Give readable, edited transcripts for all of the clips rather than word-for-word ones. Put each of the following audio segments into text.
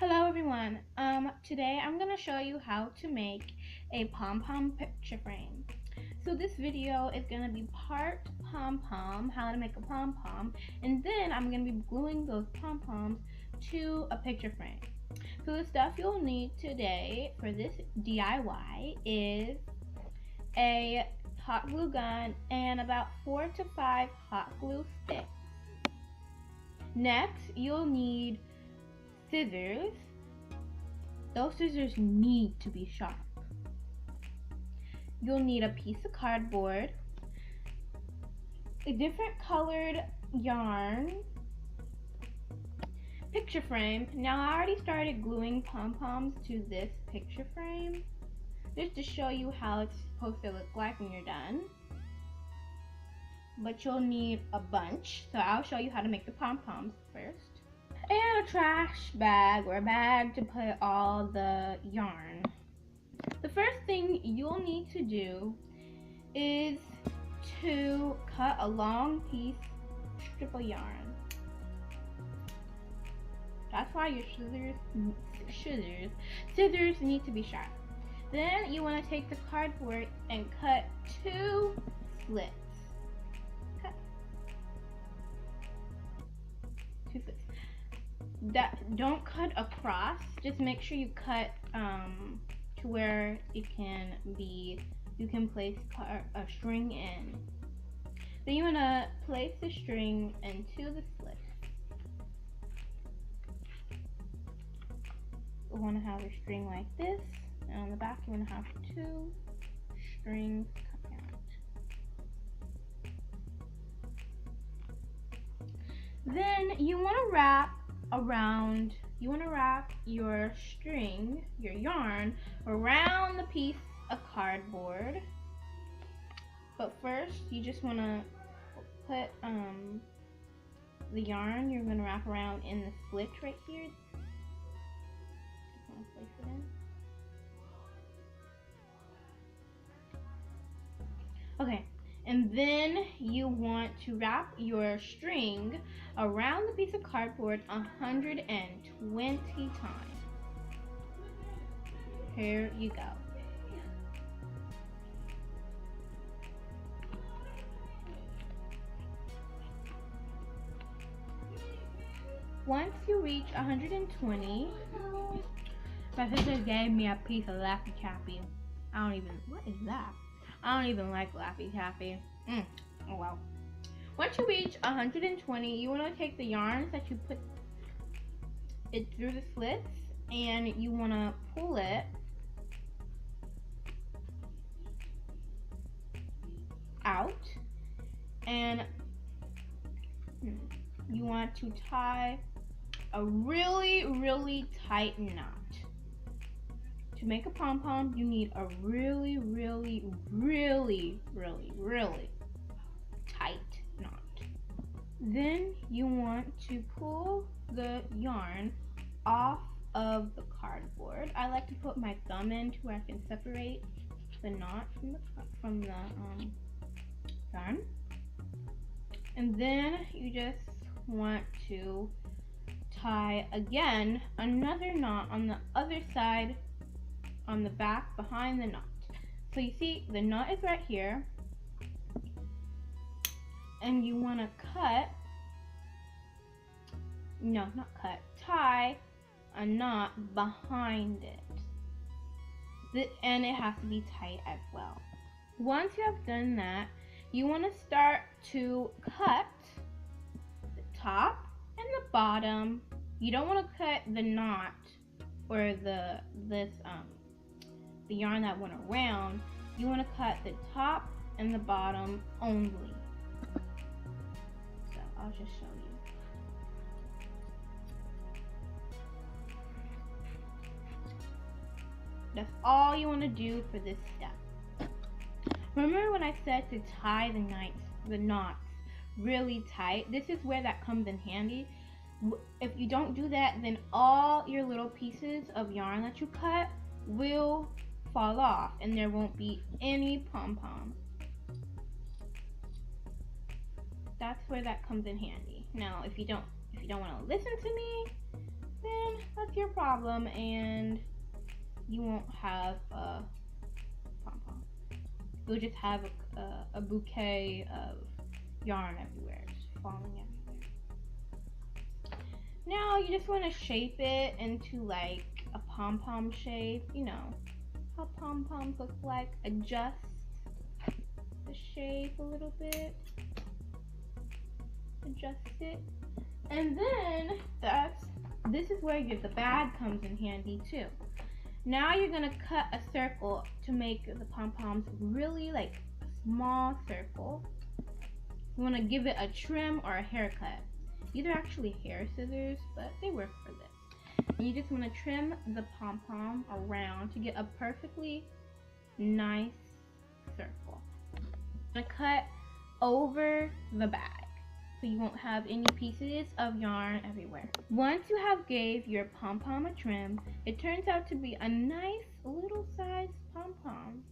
Hello everyone. Today I'm going to show you how to make a pom-pom picture frame. So this video is going to be part pom-pom, how to make a pom-pom, and then I'm going to be gluing those pom-poms to a picture frame. So the stuff you'll need today for this DIY is a hot glue gun and about 4 to 5 hot glue sticks. Next, you'll need scissors. Those scissors need to be sharp. You'll need a piece of cardboard, a different colored yarn, picture frame. Now I already started gluing pom-poms to this picture frame just to show you how it's supposed to look like when you're done. But you'll need a bunch, so I'll show you how to make the pom-poms first. And a trash bag or a bag to put all the yarn. The first thing you'll need to do is to cut a long strip of yarn. That's why your scissors need to be sharp. Then you want to take the cardboard and cut 2 slits. Don't cut across, just make sure you cut to where you can place a string in. Then you want to place the string into the slit. You want to have a string like this, and on the back you want to have 2 strings coming out. Then you want to wrap your string, your yarn, around the piece of cardboard. But first, you just want to put the yarn you're going to wrap around in the slit right here. Just want to place it in. Okay. And then you want to wrap your string around the piece of cardboard 120 times. Here you go. Once you reach 120, my sister gave me a piece of Laffy Taffy. What is that? I don't even like Laffy Taffy. Oh well. Once you reach 120, you want to take the yarns that you put it through the slits and you want to pull it out, and you want to tie a really tight knot. To make a pom-pom, you need a really tight knot. Then you want to pull the yarn off of the cardboard. I like to put my thumb in to where I can separate the knot from the yarn. And then you just want to tie again another knot on the other side, on the back behind the knot. So you see the knot is right here, and you want to tie a knot behind it, and it has to be tight as well. Once you have done that, you want to start to cut the top and the bottom. You don't want to cut the knot or the yarn that went around. You want to cut the top and the bottom only. So I'll just show you. That's all you want to do for this step. Remember when I said to tie the knots really tight? This is where that comes in handy. If you don't do that, then all your little pieces of yarn that you cut will fall off and there won't be any pom-poms. That's where that comes in handy. Now, if you don't want to listen to me, then that's your problem. problem, and you won't have a pom-pom. You'll just have a bouquet of yarn everywhere, just falling everywhere. Now you just want to shape it into like a pom-pom shape. You know how pom-poms look like. Adjust the shape a little bit. Adjust it. And then this is where the bag comes in handy too. Now you're gonna cut a circle to make the pom-poms really like a small circle. You wanna give it a trim or a haircut. These are actually hair scissors, but they work for this. And you just wanna trim the pom-pom around to get a perfectly nice circle. I'm gonna cut over the bag, so you won't have any pieces of yarn everywhere. Once you have gave your pom-pom a trim, it turns out to be a nice little sized pom-pom.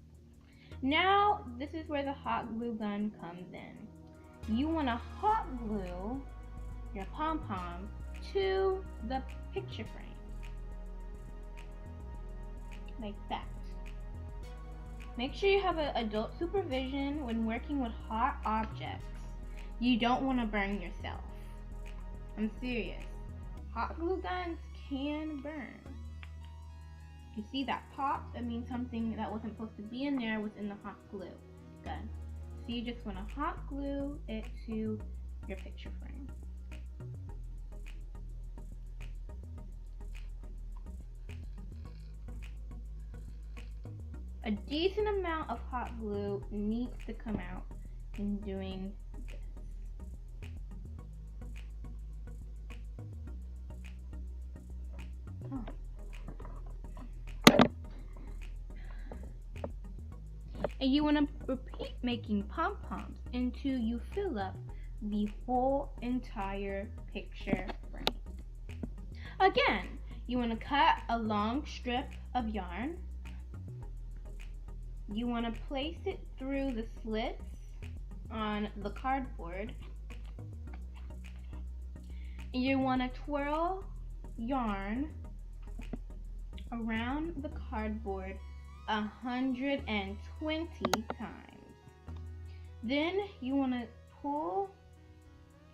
Now this is where the hot glue gun comes in. You want to hot glue your pom-pom to the picture frame, like that. Make sure you have an adult supervision when working with hot objects. You don't want to burn yourself. I'm serious. Hot glue guns can burn. You see that pop? That means something that wasn't supposed to be in there was in the hot glue gun. So you just want to hot glue it to your picture frame. A decent amount of hot glue needs to come out in doing this. And you want to repeat making pom-poms until you fill up the whole entire picture frame. Again, you want to cut a long strip of yarn. You want to place it through the slits on the cardboard. And you want to twirl yarn around the cardboard 120 times. Then you want to pull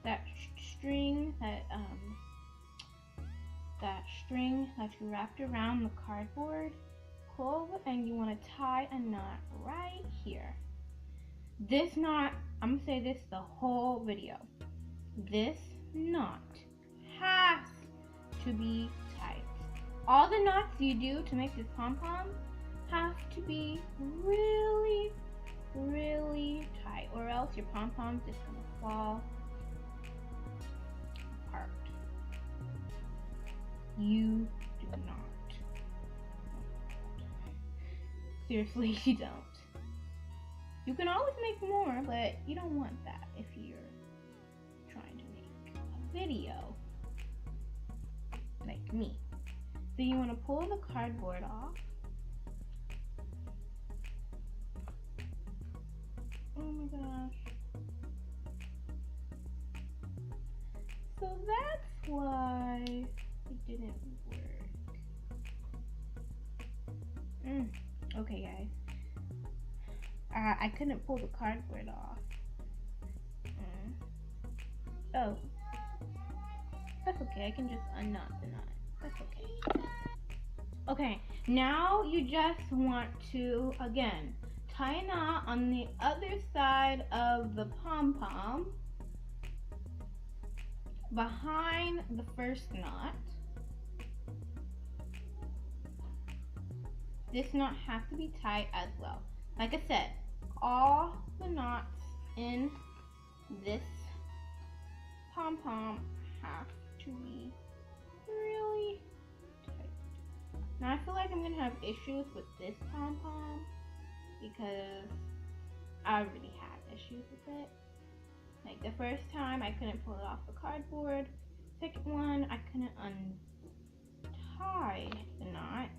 that string that you wrapped around the cardboard. Pull, and you want to tie a knot right here. This knot, I'm gonna say this the whole video. This knot has to be tight. All the knots you do to make this pom-pom have to be really, really tight, or else your pom-pom's just gonna fall apart. You do not. Seriously, you don't. You can always make more, but you don't want that if you're trying to make a video like me. So you want to pull the cardboard off. Oh my gosh. So that's why it didn't work. Okay, guys. I couldn't pull the cardboard off. Oh. That's okay. I can just unknot the knot. That's okay. Okay, now you just want to, again, tie a knot on the other side of the pom-pom behind the first knot. This knot has to be tight as well. Like I said, all the knots in this pom-pom have to be really tight. Now I feel like I'm gonna have issues with this pom-pom because I already had issues with it. Like the first time I couldn't pull it off the cardboard. Second one, I couldn't untie the knot.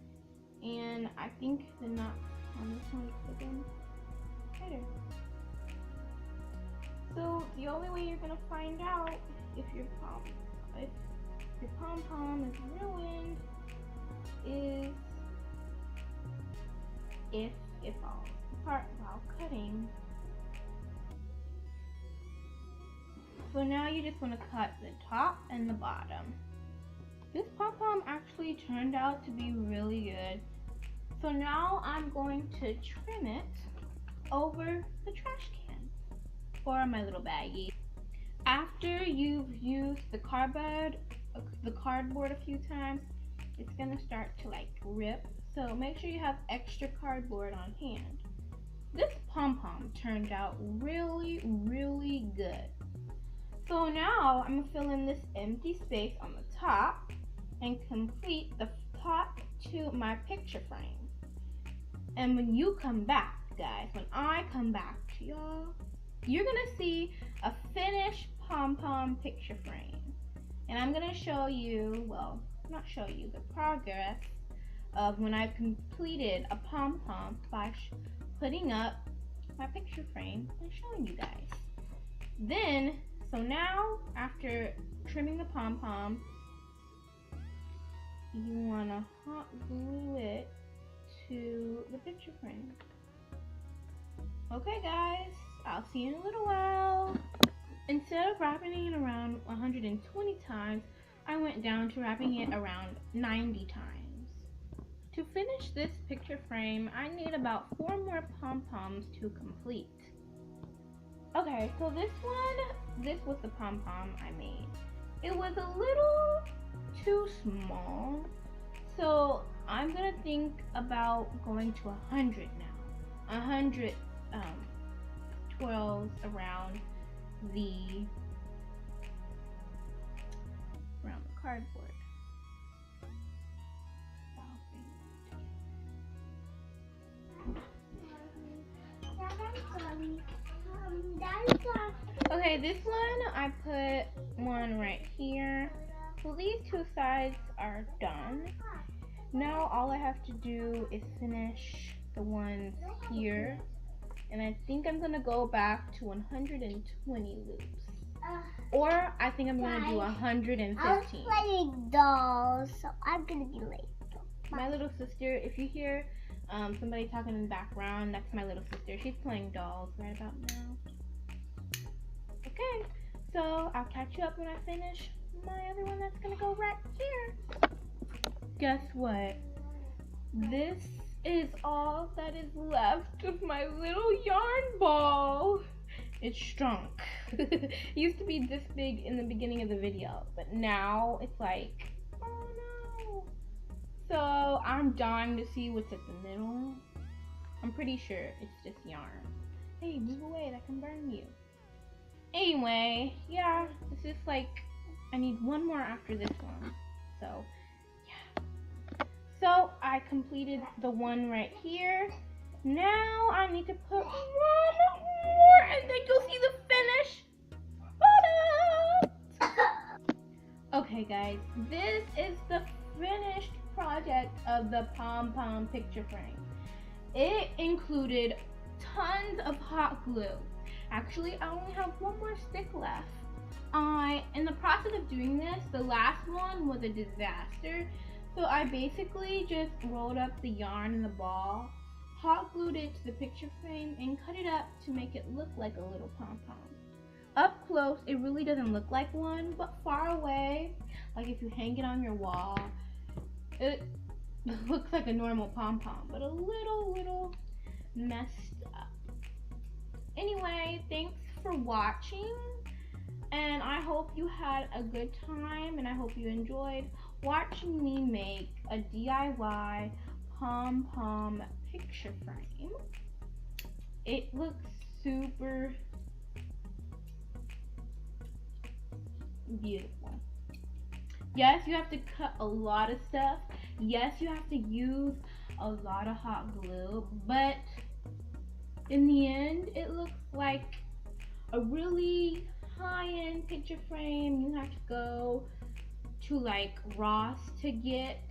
And I think the knot on this one could have been tighter. So the only way you're gonna find out if your pom-pom is ruined if it falls apart while cutting. So now you just want to cut the top and the bottom. This pom-pom actually turned out to be really good. So now I'm going to trim it over the trash can or my little baggie. After you've used the cardboard a few times, it's gonna start to like rip. So make sure you have extra cardboard on hand. This pom-pom turned out really, really good. So now I'm gonna fill in this empty space on the top and complete the top to my picture frame. And when you come back, guys, when I come back to y'all, you're gonna see a finished pom-pom picture frame. And I'm gonna show you, well, not show you, the progress of when I've completed a pom-pom by putting up my picture frame and showing you guys. Then, so now, after trimming the pom-pom, you wanna hot glue it to the picture frame. Okay guys, I'll see you in a little while. Instead of wrapping it around 120 times, I went down to wrapping it around 90 times. To finish this picture frame, I need about 4 more pom-poms to complete. Okay, so this was the pom-pom I made. It was a little too small, so I'm gonna think about going to 100 now. 100 twirls around the cardboard. Okay, this one I put one right here. So these 2 sides are done. Now all I have to do is finish the ones here. And I think I'm gonna go back to 120 loops. Or I think I'm gonna do 115. I was playing dolls, so I'm gonna be late. My little sister, if you hear somebody talking in the background, that's my little sister. She's playing dolls right about now. Okay, so I'll catch you up when I finish my other one that's gonna go right here. Guess what? This is all that is left of my little yarn ball. It's shrunk. It used to be this big in the beginning of the video, but now it's like, oh no. So I'm dying to see what's at the middle. I'm pretty sure it's just yarn. Hey, move away, that can burn you. Anyway, yeah, this is like, I need one more after this one. So yeah. So I completed the one right here. Now I need to put one more and then you'll see the finish product. Okay guys, this is the finished project of the pom-pom picture frame. It included tons of hot glue. Actually, I only have one more stick left. In the process of doing this, the last one was a disaster. So I basically just rolled up the yarn in the ball, hot glued it to the picture frame, and cut it up to make it look like a little pom-pom. Up close, it really doesn't look like one, but far away, like if you hang it on your wall, it looks like a normal pom-pom, but a little messed up. Anyway, thanks for watching, and I hope you had a good time, and I hope you enjoyed watching me make a DIY pom-pom picture frame. It looks super beautiful. Yes, you have to cut a lot of stuff. Yes, you have to use a lot of hot glue, but in the end, it looks like a really high-end picture frame. You have to go to like Ross to get,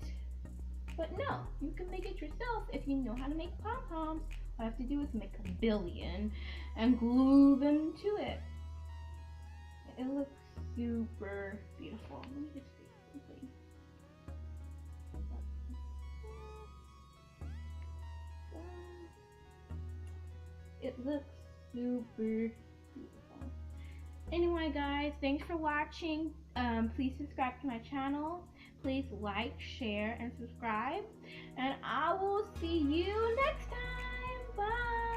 but no, you can make it yourself if you know how to make pom-poms. All I have to do is make a billion and glue them to it. It looks super beautiful. Let me just see something. it looks super beautiful. Anyway, guys, thanks for watching. Please subscribe to my channel. Please like, share, and subscribe. And I will see you next time. Bye.